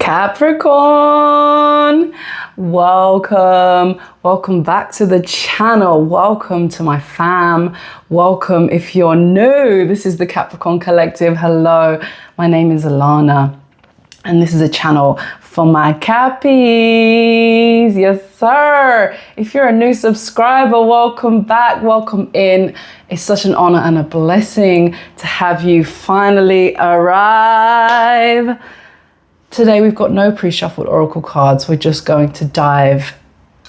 Capricorn, welcome back to the channel. Welcome to my fam. Welcome if you're new. This is the Capricorn Collective. Hello, my name is Alana and this is a channel for my Cappies. Yes sir. If you're a new subscriber, welcome back, welcome in. It's such an honor and a blessing to have you finally arrive. Today we've got no pre-shuffled oracle cards. We're just going to dive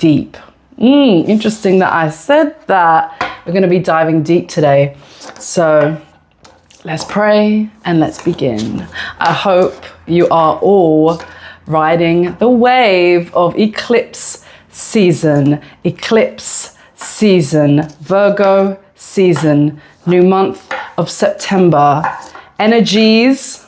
deep. Interesting that I said that. We're going to be diving deep today. So let's pray and let's begin. I hope you are all riding the wave of eclipse season, Virgo season, new month of September. Energies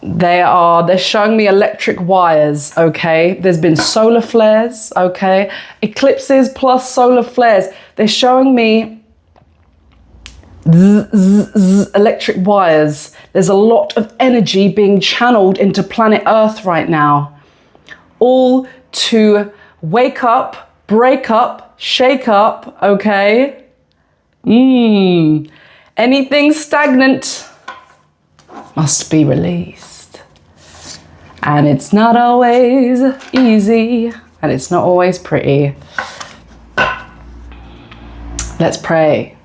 they're showing me electric wires, okay? There's been solar flares, okay? Eclipses plus solar flares. They're showing me electric wires. There's a lot of energy being channeled into planet Earth right now. All to wake up, break up, shake up, okay? Anything stagnant must be released. And it's not always easy, and it's not always pretty. Let's pray.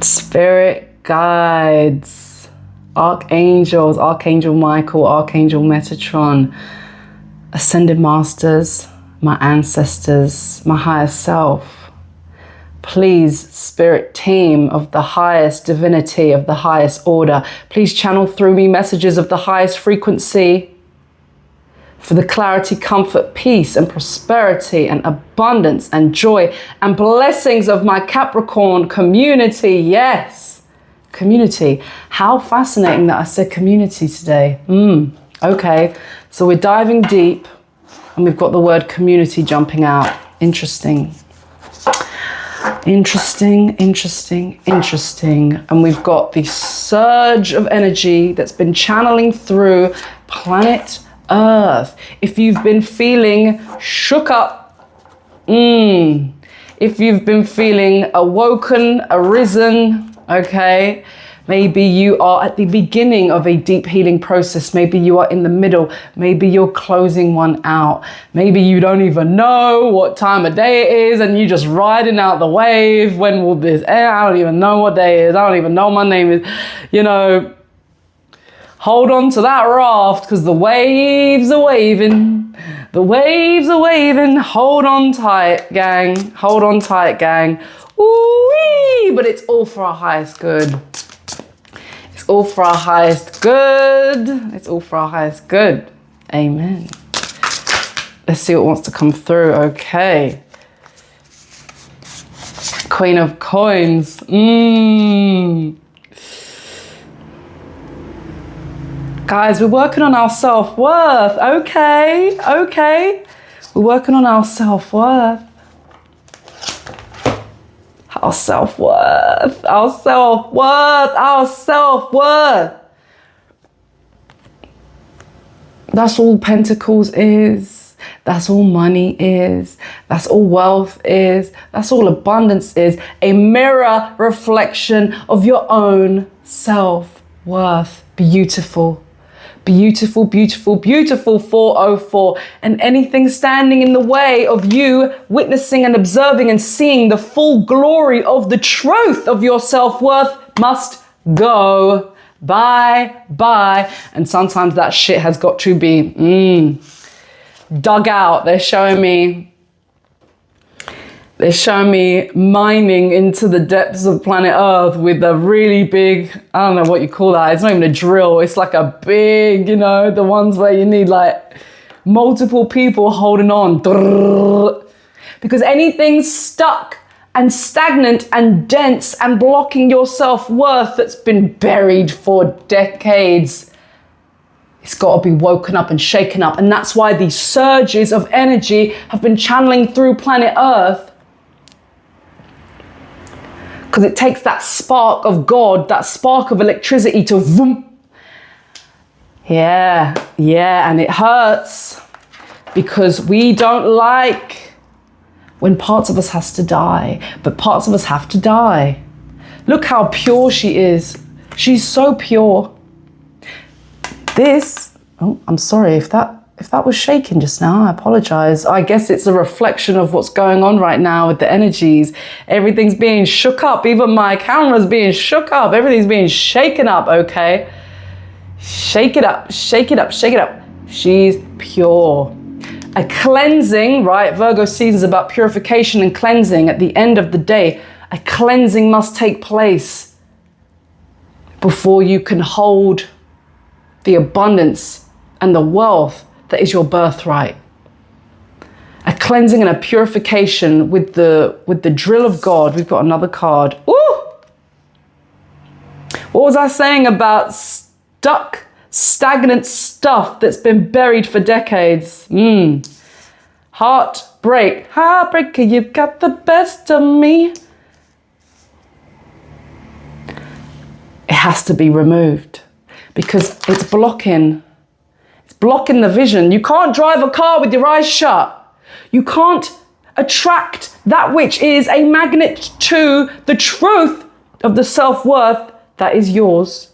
Spirit guides, archangels, Archangel Michael, Archangel Metatron, ascended masters, my ancestors, my higher self. Please, spirit team of the highest divinity, of the highest order, please channel through me messages of the highest frequency for the clarity, comfort, peace, and prosperity, and abundance, and joy, and blessings of my Capricorn community. Yes, community. How fascinating that I said community today. Okay, so we're diving deep, and we've got the word community jumping out. Interesting. Interesting. And we've got the surge of energy that's been channeling through planet Earth. If you've been feeling shook up, if you've been feeling awoken, arisen, okay, maybe you are at the beginning of a deep healing process. Maybe you are in the middle. Maybe you're closing one out. Maybe you don't even know what time of day it is and you're just riding out the wave. When will this end? I don't even know what day it is. I don't even know what my name is. You know, hold on to that raft because the waves are waving. The waves are waving. Hold on tight, gang. Hold on tight, gang. Ooh-wee! But it's all for our highest good. It's all for our highest good. It's all for our highest good. Amen. Let's see what wants to come through. Okay. Queen of Coins. Guys, we're working on our self-worth. Okay. We're working on our self-worth. Our self-worth. That's all Pentacles is. That's all money is. That's all wealth is. That's all abundance is. A mirror reflection of your own self-worth. Beautiful. 404. And anything standing in the way of you witnessing and observing and seeing the full glory of the truth of your self-worth must go. Bye. And sometimes that shit has got to be dug out. They're showing me mining into the depths of planet Earth with a really big, I don't know what you call that. It's not even a drill. It's like a big, you know, the ones where you need like multiple people holding on. Because anything stuck and stagnant and dense and blocking your self-worth that's been buried for decades, it's got to be woken up and shaken up. And that's why these surges of energy have been channeling through planet Earth. Because it takes that spark of God, that spark of electricity to vroom, Yeah, and it hurts because we don't like when parts of us has to die, but parts of us have to die. Look how pure she is. She's so pure. This, oh, I'm sorry if that was shaking just now, I apologize. I guess it's a reflection of what's going on right now with the energies. Everything's being shook up. Even my camera's being shook up. Everything's being shaken up, okay? Shake it up, shake it up, shake it up. She's pure. A cleansing, right? Virgo season is about purification and cleansing. At the end of the day, a cleansing must take place before you can hold the abundance and the wealth that is your birthright. A cleansing and a purification with the drill of God. We've got another card. Ooh! What was I saying about stagnant stuff that's been buried for decades? Heartbreak, you got the best of me. It has to be removed because it's blocking the vision. You can't drive a car with your eyes shut. You can't attract that which is a magnet to the truth of the self-worth that is yours,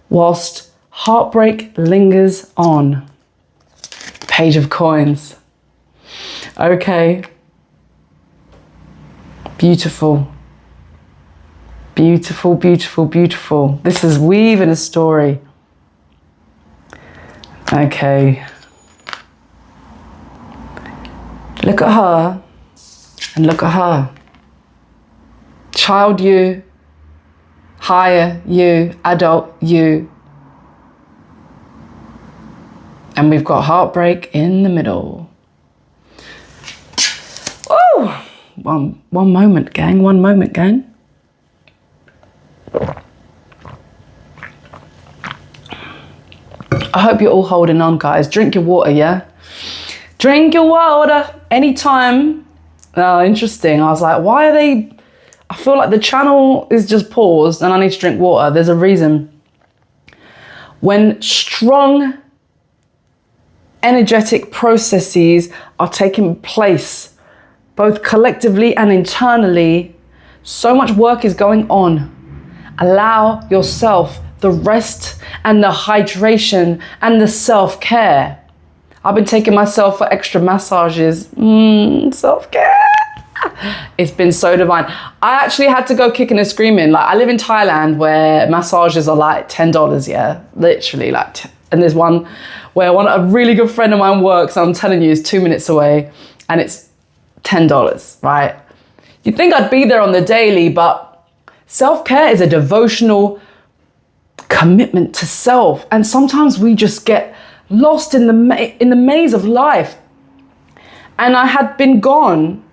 whilst heartbreak lingers on. Page of Coins. Okay. Beautiful. Beautiful, beautiful, beautiful. This is weaving a story. Okay. Look at her and look at her. Child you, higher you, adult you. And we've got heartbreak in the middle. Oh, one moment, gang. One moment, gang. I hope you're all holding on, guys. Drink your water, yeah? Drink your water anytime. Oh, interesting. I was like, why are they... I feel like the channel is just paused and I need to drink water. There's a reason. When strong energetic processes are taking place, both collectively and internally, so much work is going on. Allow yourself the rest and the hydration and the self-care. I've been taking myself for extra massages. Self-care. It's been so divine. I actually had to go kicking and screaming. Like, I live in Thailand where massages are like $10, yeah? Literally, like, and there's one where a really good friend of mine works, I'm telling you, is 2 minutes away, and it's $10, right? You'd think I'd be there on the daily, but self-care is a devotional commitment to self. And sometimes we just get lost in the maze of life. And I had been gone.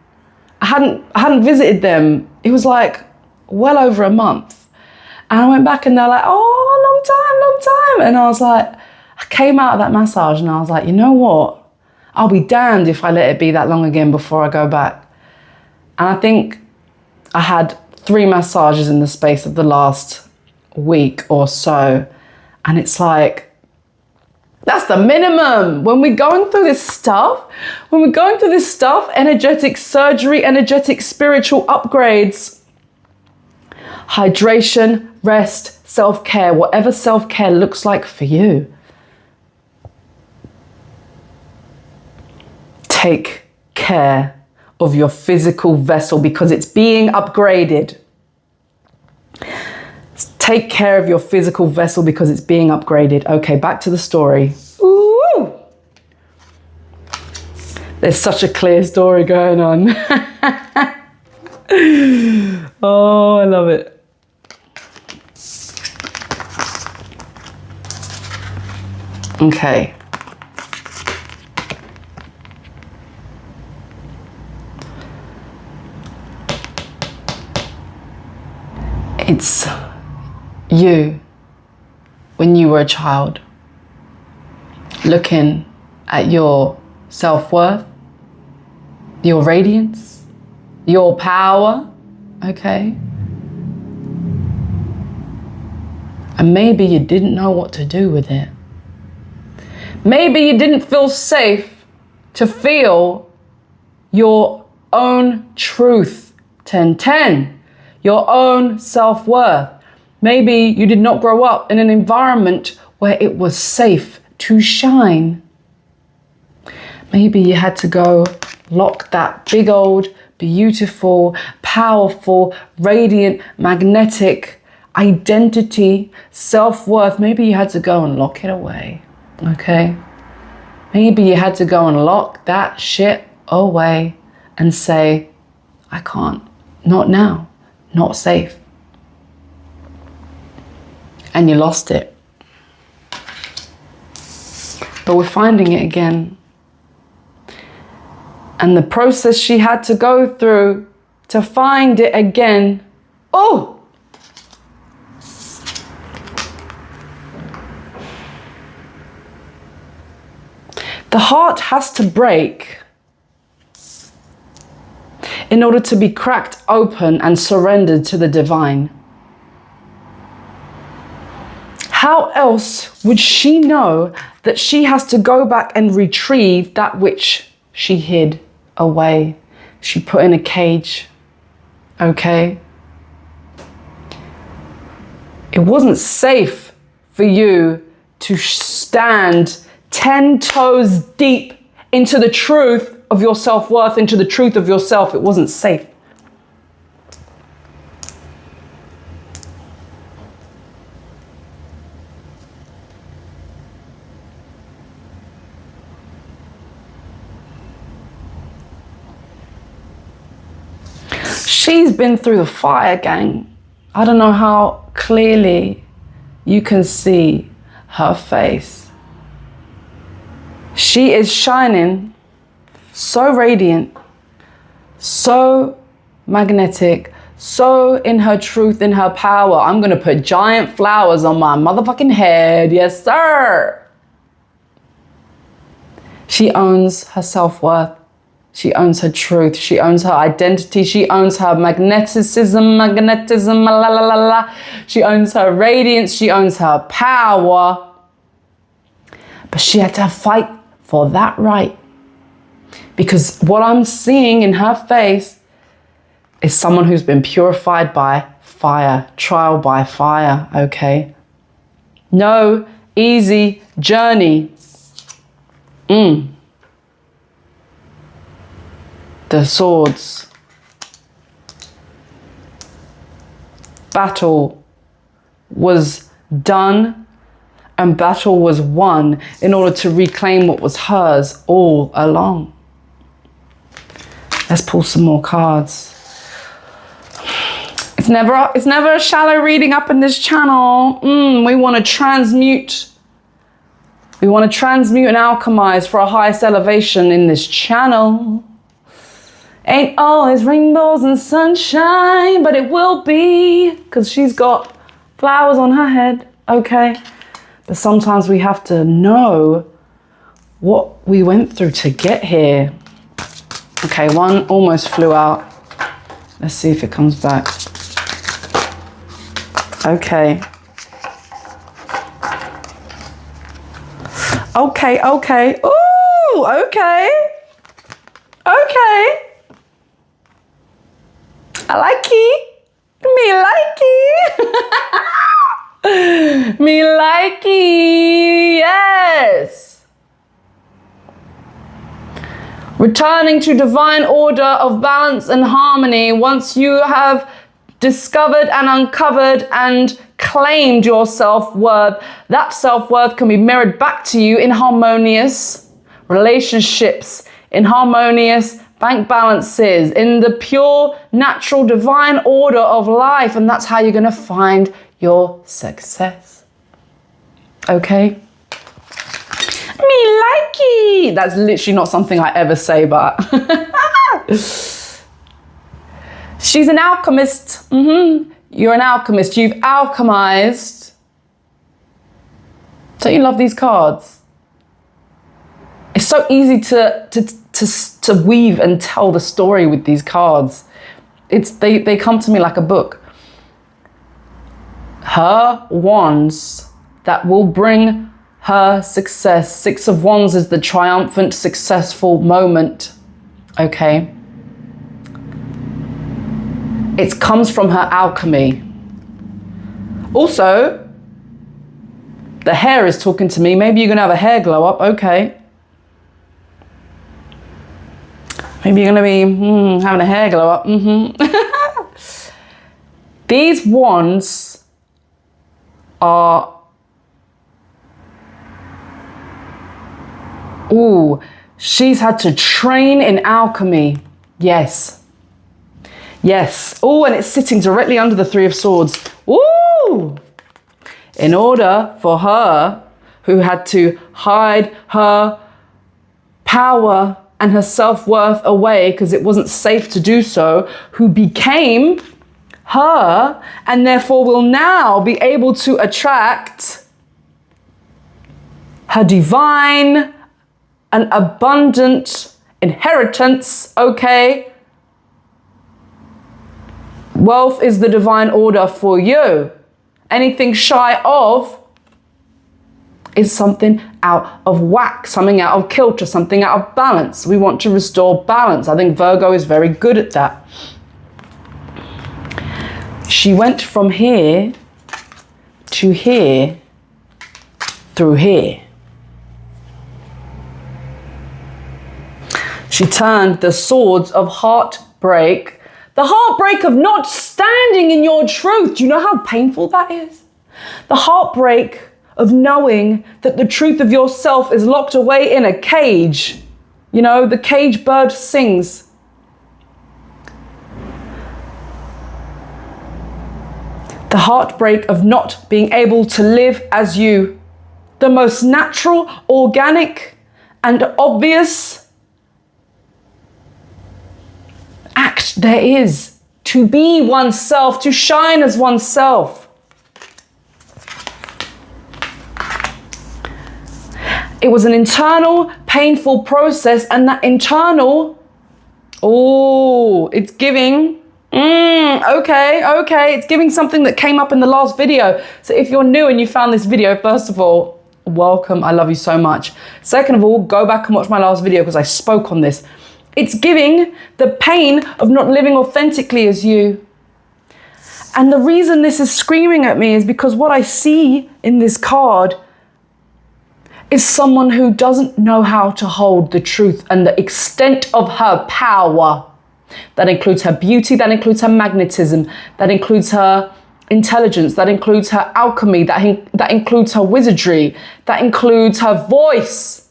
I hadn't visited them. It was like well over a month. And I went back and they're like, oh, long time. And I was like, I came out of that massage and I was like, you know what? I'll be damned if I let it be that long again before I go back. And I think I had 3 massages in the space of the last week or so. And it's like, that's the minimum. When we're going through this stuff, energetic surgery, energetic spiritual upgrades, hydration, rest, self-care, whatever self-care looks like for you. Take care of your physical vessel because it's being upgraded. Take care of your physical vessel because it's being upgraded. Okay, back to the story. Ooh. There's such a clear story going on. Oh, I love it. Okay. It's you when you were a child, looking at your self-worth, your radiance, your power, okay? And maybe you didn't know what to do with it. Maybe you didn't feel safe to feel your own truth, 1010, your own self-worth. Maybe you did not grow up in an environment where it was safe to shine. Maybe you had to go lock that big old, beautiful, powerful, radiant, magnetic identity, self-worth. Maybe you had to go and lock it away, okay? Maybe you had to go and lock that shit away and say, I can't, not now, not safe. And you lost it. But we're finding it again. And the process she had to go through to find it again, oh! The heart has to break in order to be cracked open and surrendered to the divine. How else would she know that she has to go back and retrieve that which she hid away, she put in a cage, okay? It wasn't safe for you to stand 10 toes deep into the truth of your self-worth, into the truth of yourself. It wasn't safe. She's been through the fire, gang. I don't know how clearly you can see her face. She is shining so radiant, so magnetic, so in her truth, in her power. I'm going to put giant flowers on my motherfucking head. Yes, sir. She owns her self-worth. She owns her truth. She owns her identity. She owns her magnetism, la la la la. She owns her radiance. She owns her power. But she had to fight for that right. Because what I'm seeing in her face is someone who's been purified by fire, trial by fire, okay? No easy journey. The swords. Battle was done and battle was won in order to reclaim what was hers all along. Let's pull some more cards. It's never a shallow reading up in this channel. We want to transmute. We want to transmute and alchemize for our highest elevation in this channel. Ain't always rainbows and sunshine, but it will be, because she's got flowers on her head, okay? But sometimes we have to know what we went through to get here. Okay, one almost flew out. Let's see if it comes back. Okay. Okay. Ooh, okay. Okay. I like it. Me like it. Me like it. Yes. Returning to divine order of balance and harmony once you have discovered and uncovered and claimed your self-worth. That self-worth can be mirrored back to you in harmonious relationships, in harmonious bank balances, in the pure, natural, divine order of life. And that's how you're going to find your success. Okay? Me likey. That's literally not something I ever say, but she's an alchemist. You're an alchemist. You've alchemized. Don't you love these cards? It's so easy to weave and tell the story with these cards. They come to me like a book. her wands that will bring her success. Six of Wands is the triumphant, successful moment. Okay. It comes from her alchemy. Also, the hair is talking to me. Maybe you're going to have a hair glow up. Okay. Maybe you're going to be having a hair glow up. These wands are... Ooh, she's had to train in alchemy. Yes. Yes. Oh, and it's sitting directly under the Three of Swords. Ooh. In order for her, who had to hide her power and her self-worth away because it wasn't safe to do so, who became her and therefore will now be able to attract her divine and abundant inheritance, okay? Wealth is the divine order for you. Anything shy of is something out of whack, something out of kilter, something out of balance. We want to restore balance. I think Virgo is very good at that. She went from here to here through here. She turned the swords of heartbreak, the heartbreak of not standing in your truth. Do you know how painful that is? The heartbreak of knowing that the truth of yourself is locked away in a cage. You know, the cage bird sings. The heartbreak of not being able to live as you. The most natural, organic, and obvious act there is. To be oneself, to shine as oneself. It was an internal, painful process, and that internal, oh, it's giving, okay, it's giving something that came up in the last video. So if you're new and you found this video, first of all, welcome, I love you so much. Second of all, go back and watch my last video because I spoke on this. It's giving the pain of not living authentically as you. And the reason this is screaming at me is because what I see in this card is someone who doesn't know how to hold the truth and the extent of her power. That includes her beauty, that includes her magnetism, that includes her intelligence, that includes her alchemy, that includes her wizardry, that includes her voice.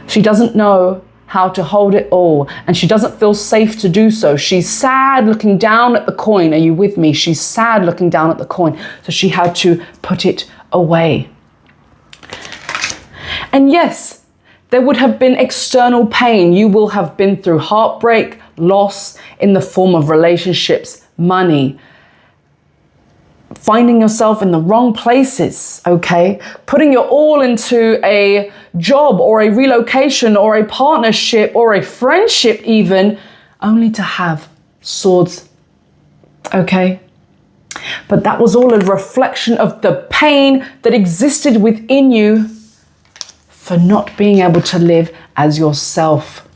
She doesn't know how to hold it all, and she doesn't feel safe to do so. She's sad looking down at the coin. Are you with me? She's sad looking down at the coin. So she had to put it away. And yes, there would have been external pain. You will have been through heartbreak, loss in the form of relationships, money, finding yourself in the wrong places, okay? Putting your all into a job or a relocation or a partnership or a friendship even, only to have swords, okay? But that was all a reflection of the pain that existed within you for not being able to live as yourself.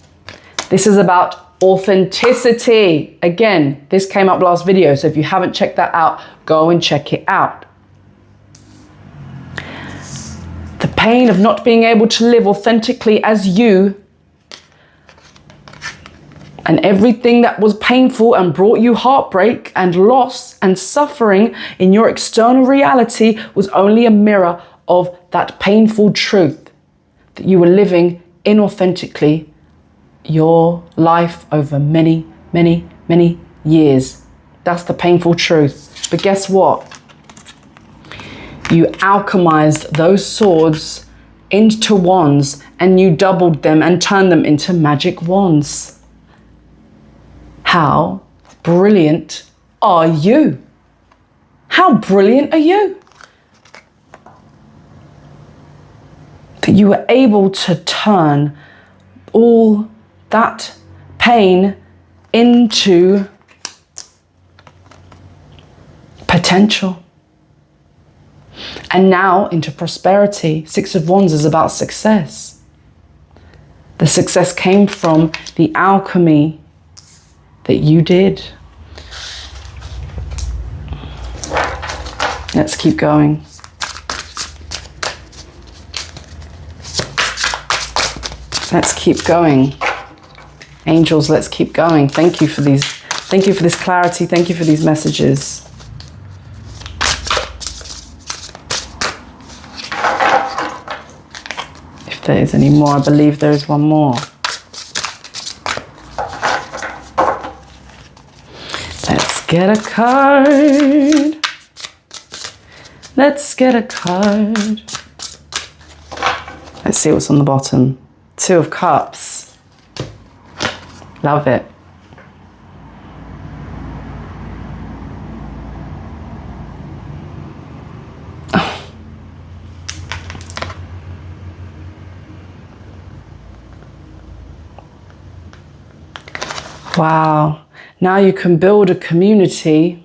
This is about authenticity. Again, this came up last video, so if you haven't checked that out, go and check it out. The pain of not being able to live authentically as you, and everything that was painful and brought you heartbreak and loss and suffering in your external reality was only a mirror of that painful truth that you were living inauthentically your life over many, many, many years. That's the painful truth. But guess what? You alchemized those swords into wands and you doubled them and turned them into magic wands. How brilliant are you? How brilliant are you? That you were able to turn all that pain into potential. And now into prosperity. 6 of Wands is about success. The success came from the alchemy that you did. Let's keep going. Let's keep going. Angels, let's keep going. Thank you for these. Thank you for this clarity. Thank you for these messages. If there is any more, I believe there is one more. Let's get a card. Let's get a card. Let's see what's on the bottom. 2 of Cups. Love it. Wow. Now you can build a community.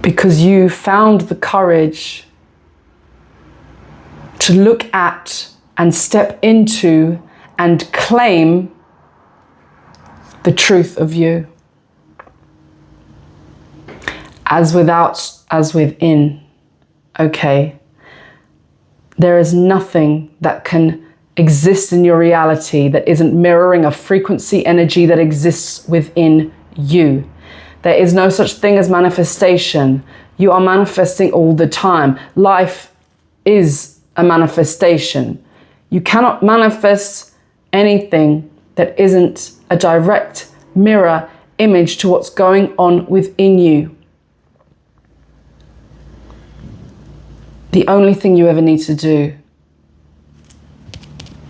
Because you found the courage to look at and step into and claim the truth of you. As without, as within. Okay. There is nothing that can exist in your reality that isn't mirroring a frequency energy that exists within you. There is no such thing as manifestation. You are manifesting all the time. Life is a manifestation. You cannot manifest anything that isn't a direct mirror image to what's going on within you. The only thing you ever need to do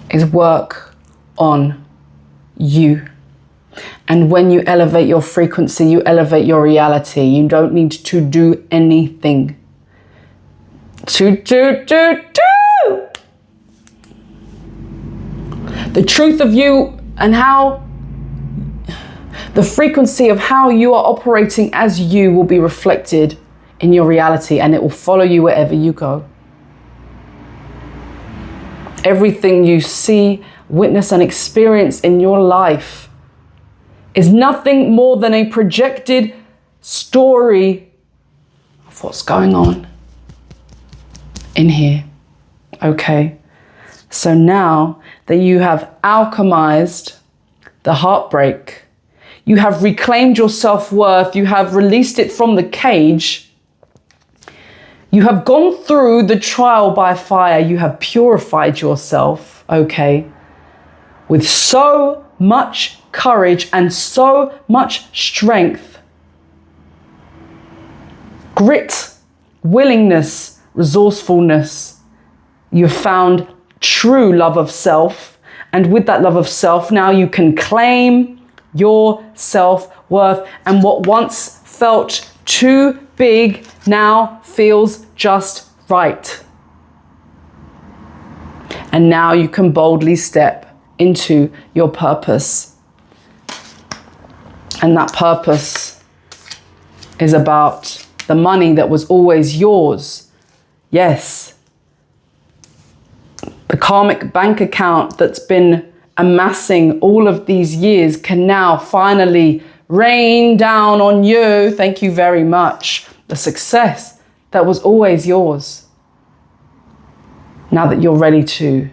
is work on you. And when you elevate your frequency, you elevate your reality. You don't need to do anything. The truth of you and how the frequency of how you are operating as you will be reflected in your reality, and it will follow you wherever you go. Everything you see, witness, and experience in your life is nothing more than a projected story of what's going on in here. Okay. So now that you have alchemized the heartbreak, you have reclaimed your self-worth, you have released it from the cage, you have gone through the trial by fire, you have purified yourself, okay, with so much courage and so much strength, grit, willingness, resourcefulness. You've found true love of self, and with that love of self, now you can claim your self-worth, and what once felt too big now feels just right. And now you can boldly step into your purpose. And that purpose is about the money that was always yours. Yes. The karmic bank account that's been amassing all of these years can now finally rain down on you. Thank you very much. The success that was always yours. Now that you're ready to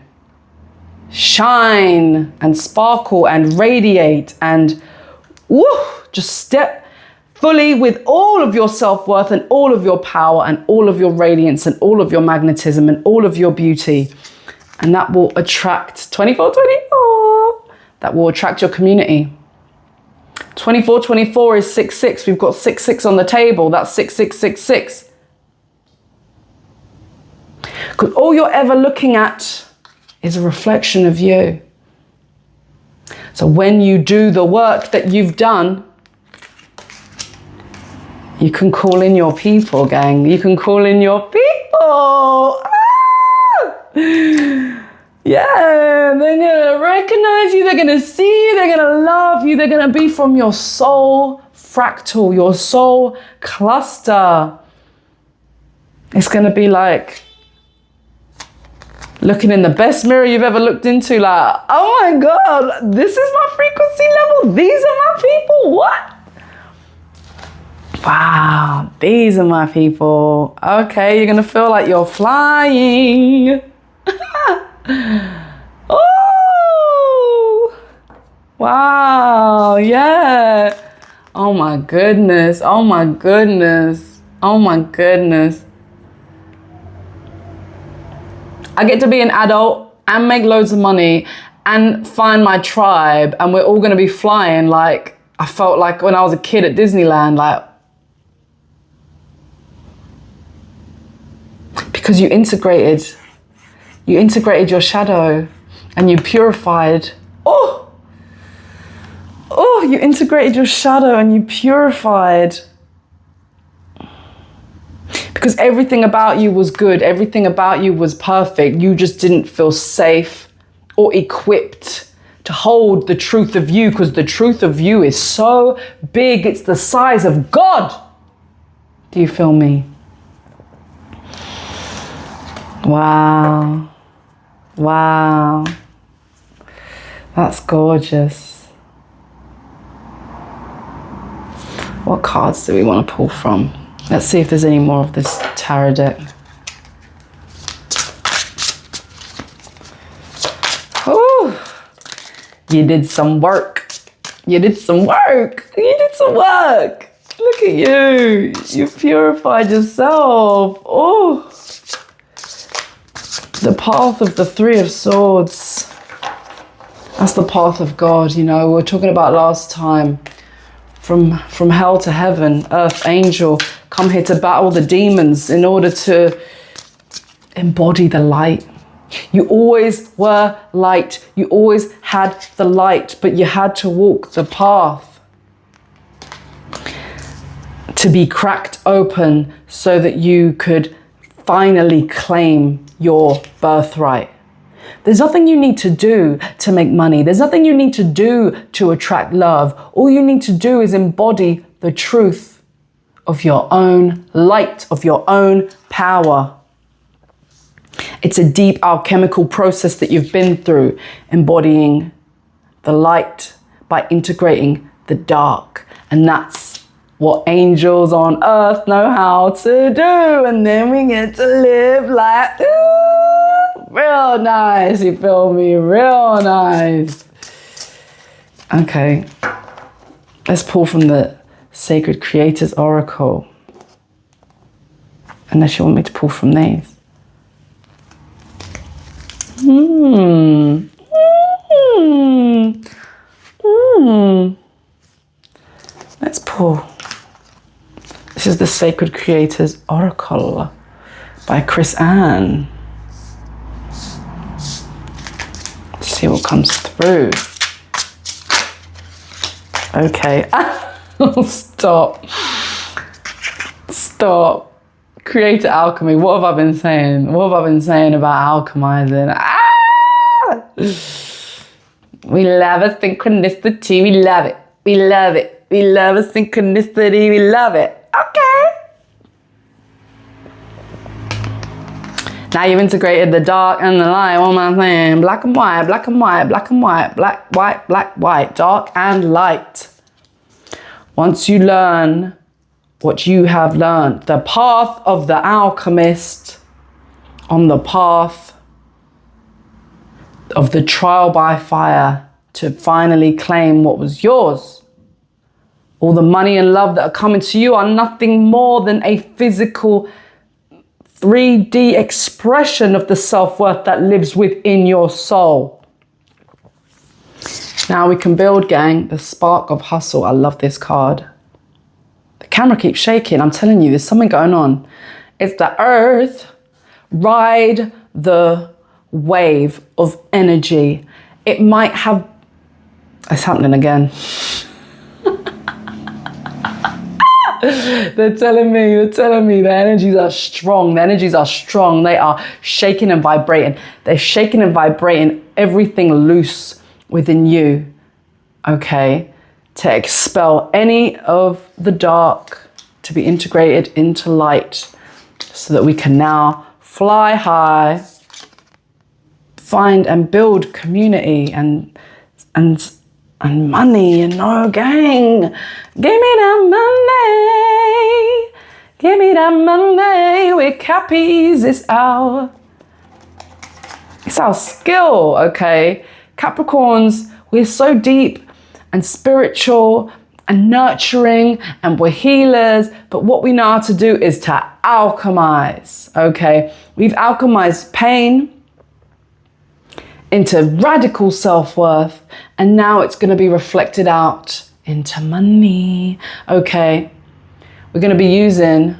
shine and sparkle and radiate and just step fully with all of your self-worth and all of your power and all of your radiance and all of your magnetism and all of your beauty. And that will attract 2424. That will attract your community. 2424 is 66. We've got 66 on the table. That's 6666. Because all you're ever looking at is a reflection of you. So when you do the work that you've done, you can call in your people, gang. You can call in your people. Ah! Yeah, they're gonna recognize you, they're gonna see you, they're gonna love you, they're gonna be from your soul fractal, your soul cluster. It's gonna be like looking in the best mirror you've ever looked into, like, oh my God, this is my frequency level, these are my people, what? Wow, these are my people. Okay, you're gonna feel like you're flying. Oh, wow, yeah. Oh my goodness, oh my goodness, oh my goodness. I get to be an adult and make loads of money and find my tribe, and we're all gonna be flying like I felt like when I was a kid at Disneyland, like, because you integrated your shadow and you purified. You integrated your shadow and you purified. Because everything about you was good, everything about you was perfect. You just didn't feel safe or equipped to hold the truth of you, because the truth of you is so big, it's the size of God. Do you feel me? Wow. Wow. That's gorgeous. What cards do we want to pull from? Let's see if there's any more of this tarot deck. Ooh. You did some work. You did some work. You did some work. Look at you. You purified yourself. Oh. The path of the Three of Swords. That's the path of God, you know, we were talking about last time. From hell to heaven, earth angel, come here to battle the demons in order to embody the light. You always were light. You always had the light, but you had to walk the path to be cracked open so that you could finally claim your birthright. There's nothing you need to do to make money. There's nothing you need to do to attract love. All you need to do is embody the truth of your own light, of your own power. It's a deep alchemical process that you've been through, embodying the light by integrating the dark. And that's what angels on earth know how to do. And then we get to live like, real nice, you feel me? Real nice. Okay, let's pull from the Sacred Creators Oracle. Unless you want me to pull from these. Let's pull. This is the Sacred Creators Oracle by Chris Ann. See what comes through. Okay. Stop. Creator alchemy. What have I been saying? What have I been saying about alchemizing? We love a synchronicity. We love it. We love it. We love a synchronicity. We love it. Okay. Now you've integrated the dark and the light. What am I saying? Black and white, black and white, black and white, black, white, black, white, dark and light. Once you learn what you have learned, the path of the alchemist on the path of the trial by fire to finally claim what was yours. All the money and love that are coming to you are nothing more than a physical 3D expression of the self-worth that lives within your soul. Now we can build, gang. The spark of hustle. I love this card. The camera keeps shaking. I'm telling you, there's something going on. It's the earth. Ride the wave of energy. It might have... It's happening again. They're telling me the energies are strong. The energies are strong. They are shaking and vibrating. They're shaking and vibrating everything loose within you, okay, to expel any of the dark, to be integrated into light, so that we can now fly high, find and build community and money, you know, gang. Give me that money. Give me that money. With Cappies, it's our skill, okay? Capricorns, we're so deep and spiritual and nurturing, and we're healers, but what we know how to do is to alchemize, okay? We've alchemized pain into radical self-worth, and now it's going to be reflected out into money, okay? We're going to be using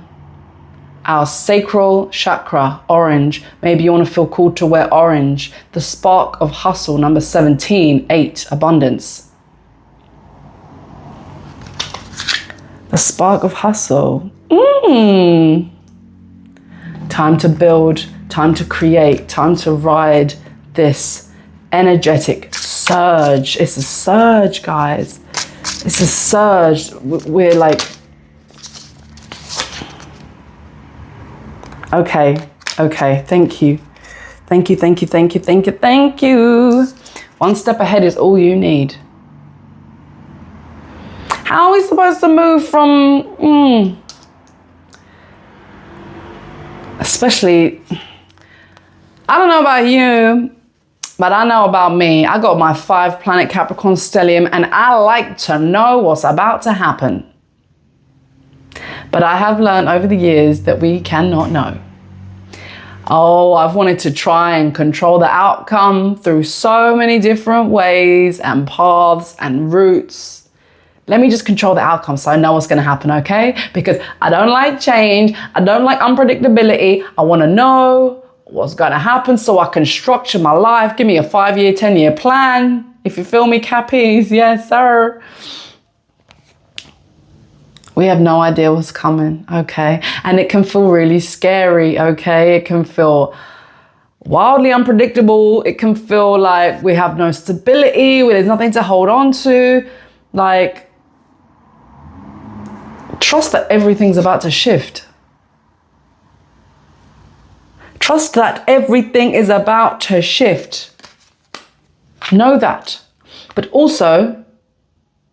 our sacral chakra, orange. Maybe you want to feel called to wear orange. The spark of hustle, number 17, 8, abundance. The spark of hustle. Time to build, time to create, time to ride this energetic surge. It's a surge, guys. It's a surge. We're like, okay, thank you. Thank you. One step ahead is all you need. How are we supposed to move from, especially, I don't know about you, but I know about me. I got my 5-planet Capricorn stellium, and I like to know what's about to happen. But I have learned over the years that we cannot know. Oh, I've wanted to try and control the outcome through so many different ways and paths and routes. Let me just control the outcome so I know what's going to happen, okay? Because I don't like change. I don't like unpredictability. I want to know what's going to happen so I can structure my life. Give me a 5-year, 10-year plan. If you feel me, Cappies, yes, sir. We have no idea what's coming, okay? And it can feel really scary, okay? It can feel wildly unpredictable. It can feel like we have no stability, there's nothing to hold on to. Like, trust that everything's about to shift. Trust that everything is about to shift. Know that. But also,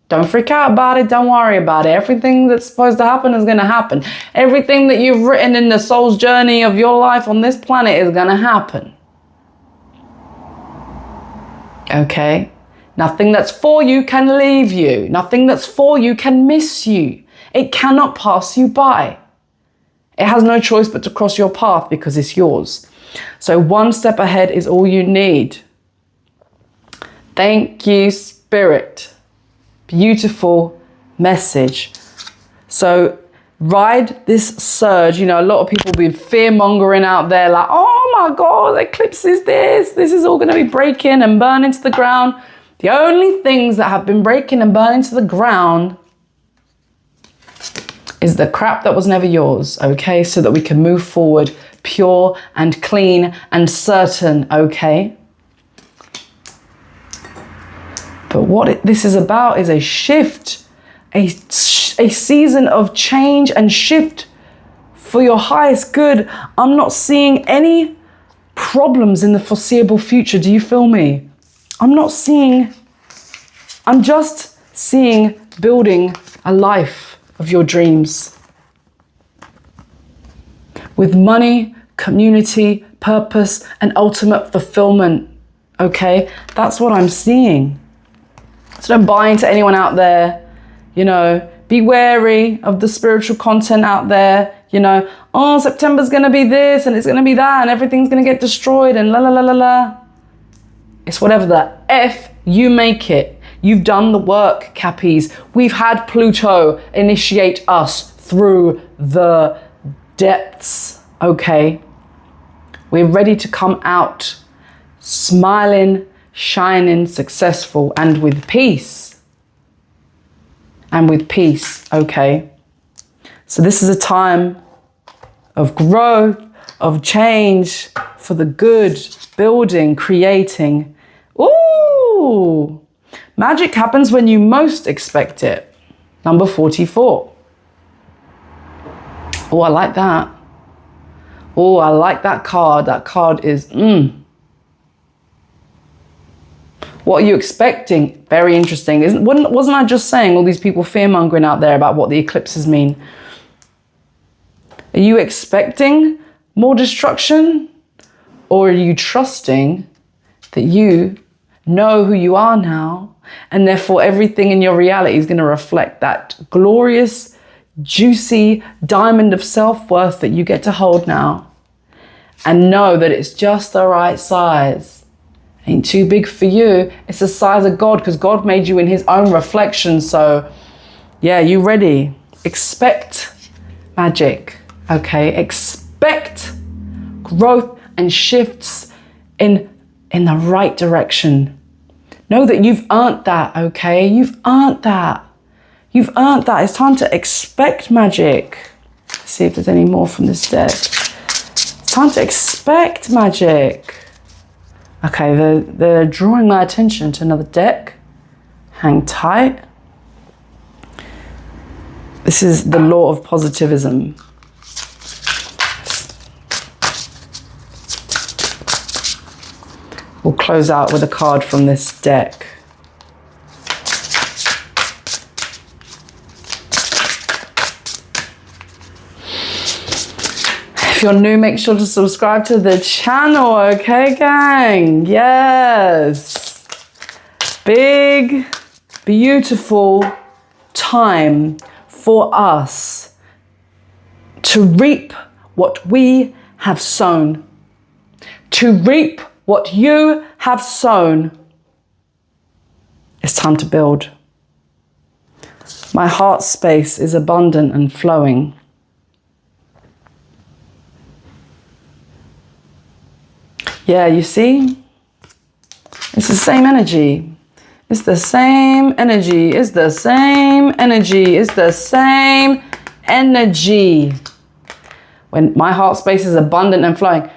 don't freak out about it. Don't worry about it. Everything that's supposed to happen is going to happen. Everything that you've written in the soul's journey of your life on this planet is going to happen. Okay? Nothing that's for you can leave you. Nothing that's for you can miss you. It cannot pass you by. It has no choice but to cross your path because it's yours. So one step ahead is all you need. Thank you, Spirit. Beautiful message. So ride this surge. You know, a lot of people have been fear-mongering out there like, oh my God, the eclipse is this. This is all going to be breaking and burning to the ground. The only things that have been breaking and burning to the ground is the crap that was never yours, okay? So that we can move forward pure and clean and certain, okay? But what this is about is a shift, a season of change and shift for your highest good. I'm not seeing any problems in the foreseeable future. Do you feel me? I'm just seeing building a life of your dreams. With money, community, purpose, and ultimate fulfillment. Okay? That's what I'm seeing. So don't buy into anyone out there. You know, be wary of the spiritual content out there. You know, oh, September's going to be this and it's going to be that and everything's going to get destroyed and la la la la la. It's whatever the F you make it. You've done the work, Cappies. We've had Pluto initiate us through the depths, okay? We're ready to come out smiling, shining, successful, and with peace. And with peace, okay? So this is a time of growth, of change, for the good, building, creating. Ooh! Magic happens when you most expect it. Number 44. Oh, I like that. Oh, I like that card. That card is, What are you expecting? Very interesting. Wasn't I just saying all these people fear-mongering out there about what the eclipses mean? Are you expecting more destruction? Or are you trusting that you know who you are now, and therefore everything in your reality is going to reflect that glorious, juicy diamond of self-worth that you get to hold now, and know that it's just the right size. Ain't too big for you. It's the size of God, because God made you in his own reflection. So yeah, you ready? Expect magic. Okay, expect growth and shifts in the right direction. Know that you've earned that, okay? You've earned that. You've earned that. It's time to expect magic. Let's see if there's any more from this deck. It's time to expect magic. Okay, they're drawing my attention to another deck. Hang tight. This is the law of positivism. We'll close out with a card from this deck. If you're new, make sure to subscribe to the channel, okay, gang? Yes. Big, beautiful time for us to reap what we have sown. To reap what you have sown. It's time to build. My heart space is abundant and flowing. Yeah, you see? It's the same energy. It's the same energy. It's the same energy. It's the same energy. When my heart space is abundant and flowing,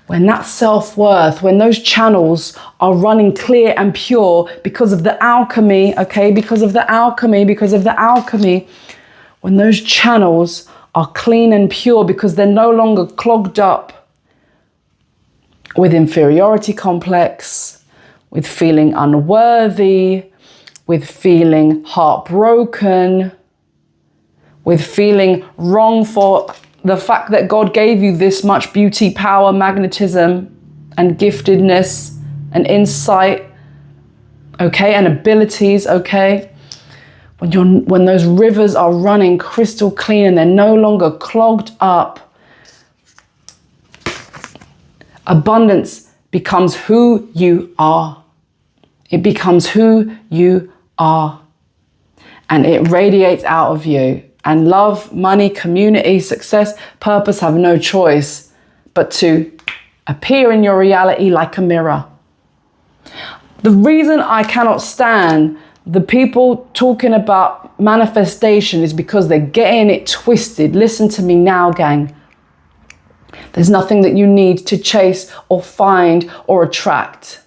when that self-worth, when those channels are running clear and pure because of the alchemy, okay, because of the alchemy, when those channels are clean and pure because they're no longer clogged up with inferiority complex, with feeling unworthy, with feeling heartbroken, with feeling wrong for the fact that God gave you this much beauty, power, magnetism, and giftedness, and insight, okay, and abilities, okay? When those rivers are running crystal clean and they're no longer clogged up, abundance becomes who you are. It becomes who you are. And it radiates out of you. And love, money, community, success, purpose have no choice but to appear in your reality like a mirror. The reason I cannot stand the people talking about manifestation is because they're getting it twisted. Listen to me now, gang. There's nothing that you need to chase or find or attract.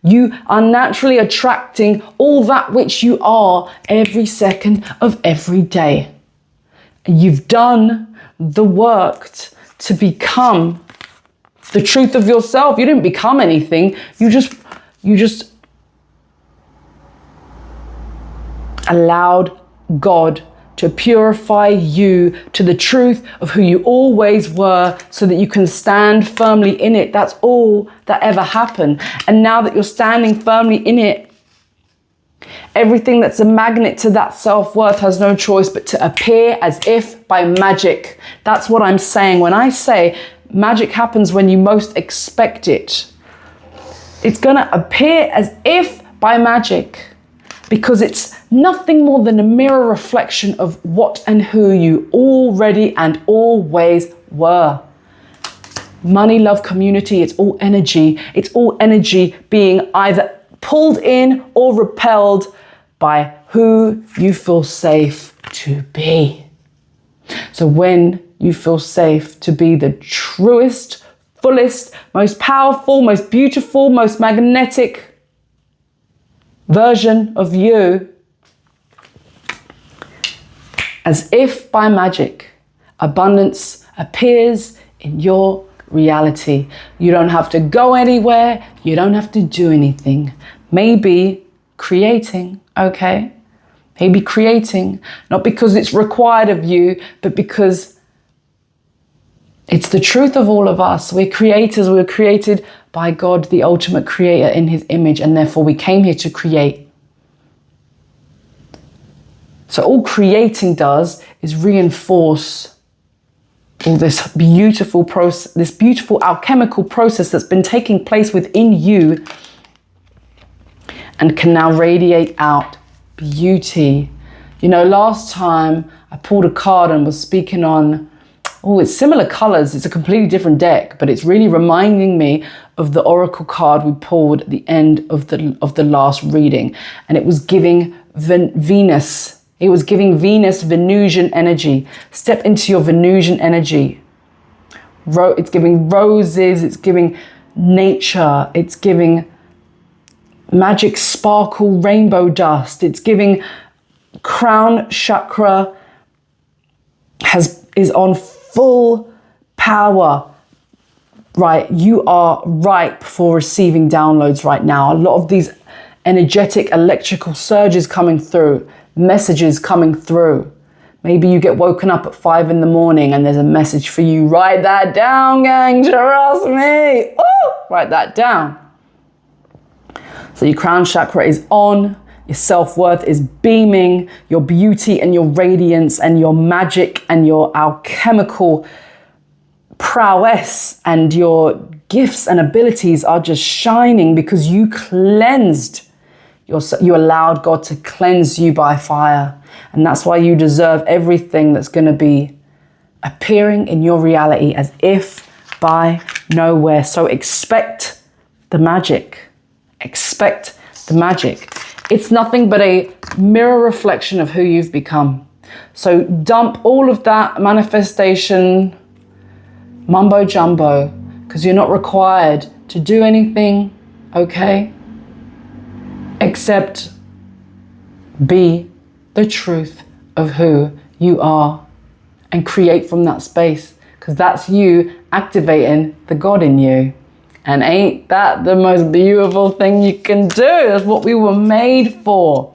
You are naturally attracting all that which you are every second of every day. You've done the work to become the truth of yourself. You didn't become anything. You just allowed God to purify you to the truth of who you always were so that you can stand firmly in it. That's all that ever happened. And now that you're standing firmly in it, everything that's a magnet to that self-worth has no choice but to appear as if by magic. That's what I'm saying. When I say magic happens when you most expect it, it's going to appear as if by magic, because it's nothing more than a mirror reflection of what and who you already and always were. Money, love, community, it's all energy. It's all energy being either pulled in or repelled by who you feel safe to be. So when you feel safe to be the truest, fullest, most powerful, most beautiful, most magnetic version of you, as if by magic, abundance appears in your reality. You don't have to go anywhere. You don't have to do anything. Maybe creating, okay? Maybe creating, not because it's required of you, but because it's the truth of all of us. We're creators. We're created by God, the ultimate creator, in his image, and therefore we came here to create. So all creating does is reinforce all this beautiful process, this beautiful alchemical process that's been taking place within you and can now radiate out beauty. You know, last time I pulled a card and was speaking on, oh, it's similar colors. It's a completely different deck, but it's really reminding me of the oracle card we pulled at the end of the last reading. And it was giving Venus. It was giving Venus, Venusian energy. Step into your Venusian energy. It's giving roses. It's giving nature. It's giving magic sparkle, rainbow dust. It's giving crown chakra is on full power. Right, you are ripe for receiving downloads right now. A lot of these energetic electrical surges coming through, messages coming through. Maybe you get woken up at 5 in the morning and there's a message for you. Write that down, gang. Trust me. Ooh, write that down. So your crown chakra is on. Your self-worth is beaming. Your beauty and your radiance and your magic and your alchemical prowess and your gifts and abilities are just shining because you cleansed. You allowed God to cleanse you by fire. And that's why you deserve everything that's going to be appearing in your reality as if by nowhere. So expect the magic. Expect the magic. It's nothing but a mirror reflection of who you've become. So dump all of that manifestation mumbo jumbo because you're not required to do anything, okay? Except be the truth of who you are and create from that space, because that's you activating the God in you. And ain't that the most beautiful thing you can do? That's what we were made for.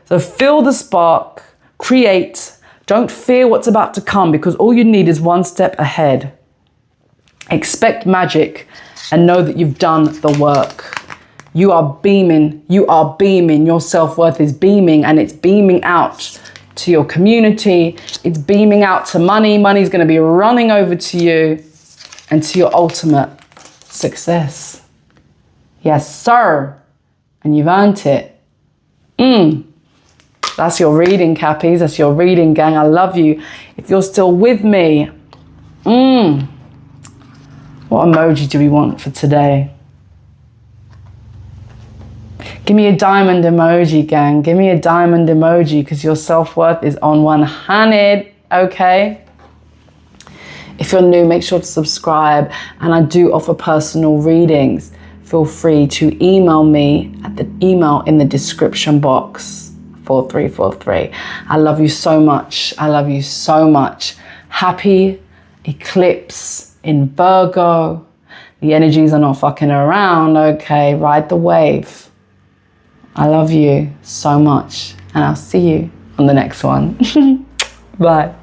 So feel the spark, create, don't fear what's about to come, because all you need is one step ahead. Expect magic and know that you've done the work. You are beaming, your self-worth is beaming, and it's beaming out to your community. It's beaming out to money. Money's going to be running over to you and to your ultimate success. Yes, sir. And you've earned it. That's your reading, Cappies. That's your reading, gang. I love you. If you're still with me, what emoji do we want for today? Give me a diamond emoji, gang. Give me a diamond emoji because your self-worth is on 100, okay? If you're new, make sure to subscribe. And I do offer personal readings. Feel free to email me at the email in the description box, 4343. I love you so much. I love you so much. Happy eclipse in Virgo. The energies are not fucking around, okay? Ride the wave. I love you so much, and I'll see you on the next one. Bye.